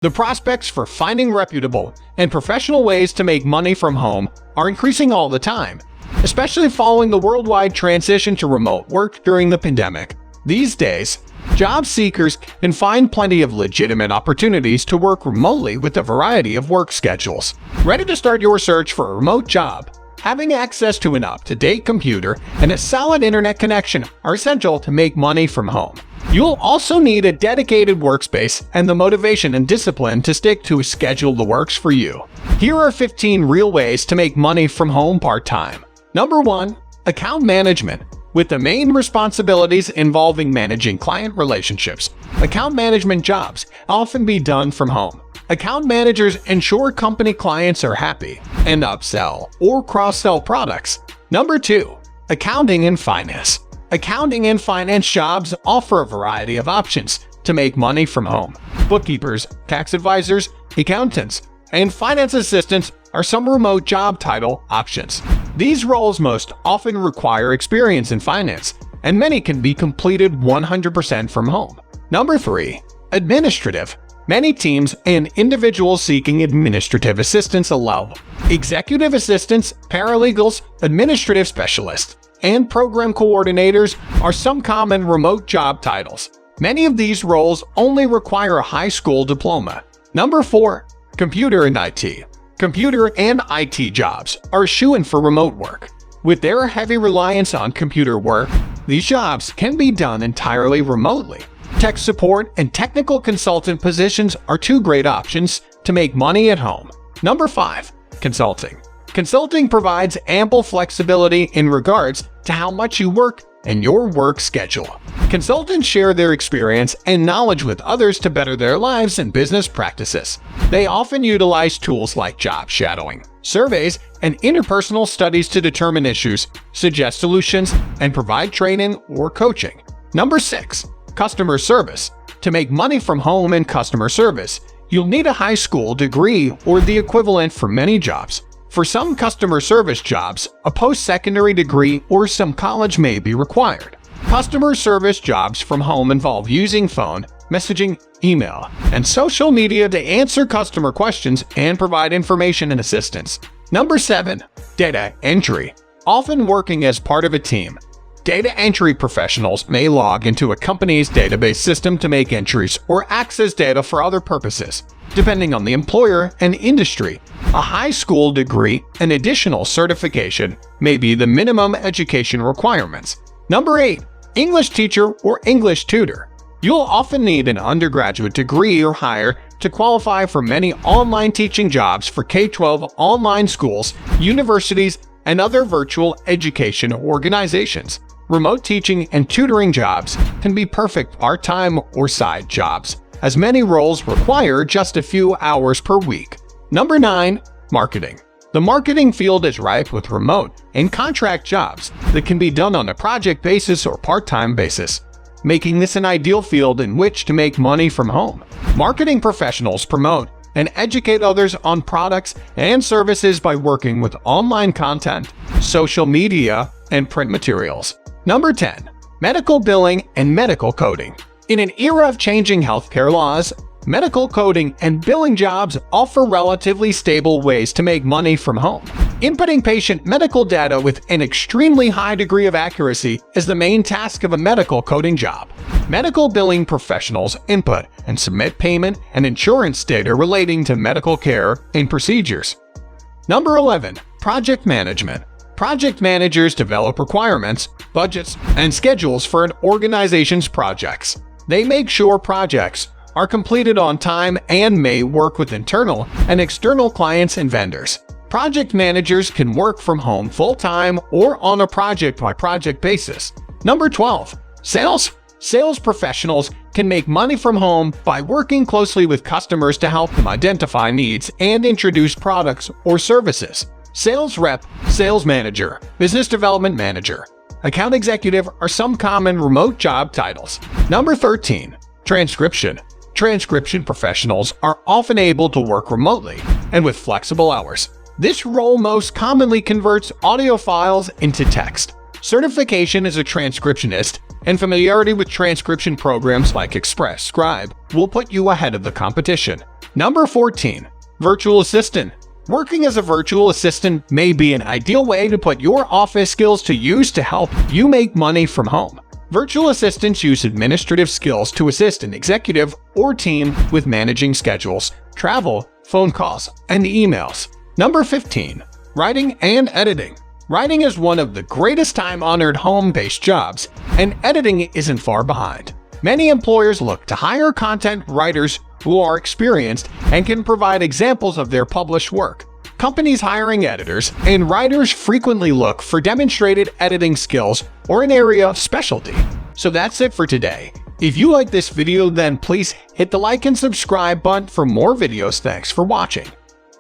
The prospects for finding reputable and professional ways to make money from home are increasing all the time, especially following the worldwide transition to remote work during the pandemic. These days, job seekers can find plenty of legitimate opportunities to work remotely with a variety of work schedules. Ready to start your search for a remote job? Having access to an up-to-date computer and a solid internet connection are essential to make money from home. You'll also need a dedicated workspace and the motivation and discipline to stick to a schedule that works for you. Here are 15 real ways to make money from home part-time. Number 1. Account management. With the main responsibilities involving managing client relationships, account management jobs often be done from home. Account managers ensure company clients are happy and upsell or cross-sell products. Number 2. Accounting and finance. Accounting and finance jobs offer a variety of options to make money from home. Bookkeepers, tax advisors, accountants, and finance assistants are some remote job title options. These roles most often require experience in finance, and many can be completed 100% from home. Number 3. Administrative. Many teams and individuals seeking administrative assistance allow executive assistants, paralegals, administrative specialists, and program coordinators are some common remote job titles. Many of these roles only require a high school diploma. Number 4. Computer and IT. Computer and IT jobs are a shoo-in for remote work. With their heavy reliance on computer work, these jobs can be done entirely remotely. Tech support and technical consultant positions are two great options to make money at home. Number 5. Consulting. Consulting provides ample flexibility in regards to how much you work and your work schedule. Consultants share their experience and knowledge with others to better their lives and business practices. They often utilize tools like job shadowing, surveys, and interpersonal studies to determine issues, suggest solutions, and provide training or coaching. Number 6. Customer service. To make money from home in customer service, you'll need a high school degree or the equivalent for many jobs. For some customer service jobs, a post-secondary degree or some college may be required. Customer service jobs from home involve using phone, messaging, email, and social media to answer customer questions and provide information and assistance. Number 7. Data entry. Often working as part of a team, data entry professionals may log into a company's database system to make entries or access data for other purposes. Depending on the employer and industry, a high school degree and additional certification may be the minimum education requirements. Number 8. English teacher or English tutor. You'll often need an undergraduate degree or higher to qualify for many online teaching jobs for K-12 online schools, universities, and other virtual education organizations. Remote teaching and tutoring jobs can be perfect part-time or side jobs, as many roles require just a few hours per week. Number 9. Marketing. The marketing field is ripe with remote and contract jobs that can be done on a project basis or part-time basis, making this an ideal field in which to make money from home. Marketing professionals promote and educate others on products and services by working with online content, social media, and print materials. Number 10. Medical billing and medical coding. In an era of changing healthcare laws, medical coding and billing jobs offer relatively stable ways to make money from home. Inputting patient medical data with an extremely high degree of accuracy is the main task of a medical coding job. Medical billing professionals input and submit payment and insurance data relating to medical care and procedures. Number 11. Project management. Project managers develop requirements, budgets, and schedules for an organization's projects. They make sure projects are completed on time and may work with internal and external clients and vendors. Project managers can work from home full-time or on a project-by-project basis. Number 12. Sales. Sales professionals can make money from home by working closely with customers to help them identify needs and introduce products or services. Sales rep, sales manager, business development manager, account executive are some common remote job titles. Number 13. Transcription. Transcription professionals are often able to work remotely and with flexible hours. This role most commonly converts audio files into text. Certification as a transcriptionist and familiarity with transcription programs like Express Scribe will put you ahead of the competition. Number 14. Virtual Assistant. Working as a virtual assistant may be an ideal way to put your office skills to use to help you make money from home. Virtual assistants use administrative skills to assist an executive or team with managing schedules, travel, phone calls, and emails. Number 15. Writing and editing. Writing is one of the greatest time-honored home-based jobs, and editing isn't far behind. Many employers look to hire content writers who are experienced and can provide examples of their published work. Companies hiring editors and writers frequently look for demonstrated editing skills or an area of specialty. So that's it for today. If you like this video, then please hit the like and subscribe button for more videos. Thanks for watching.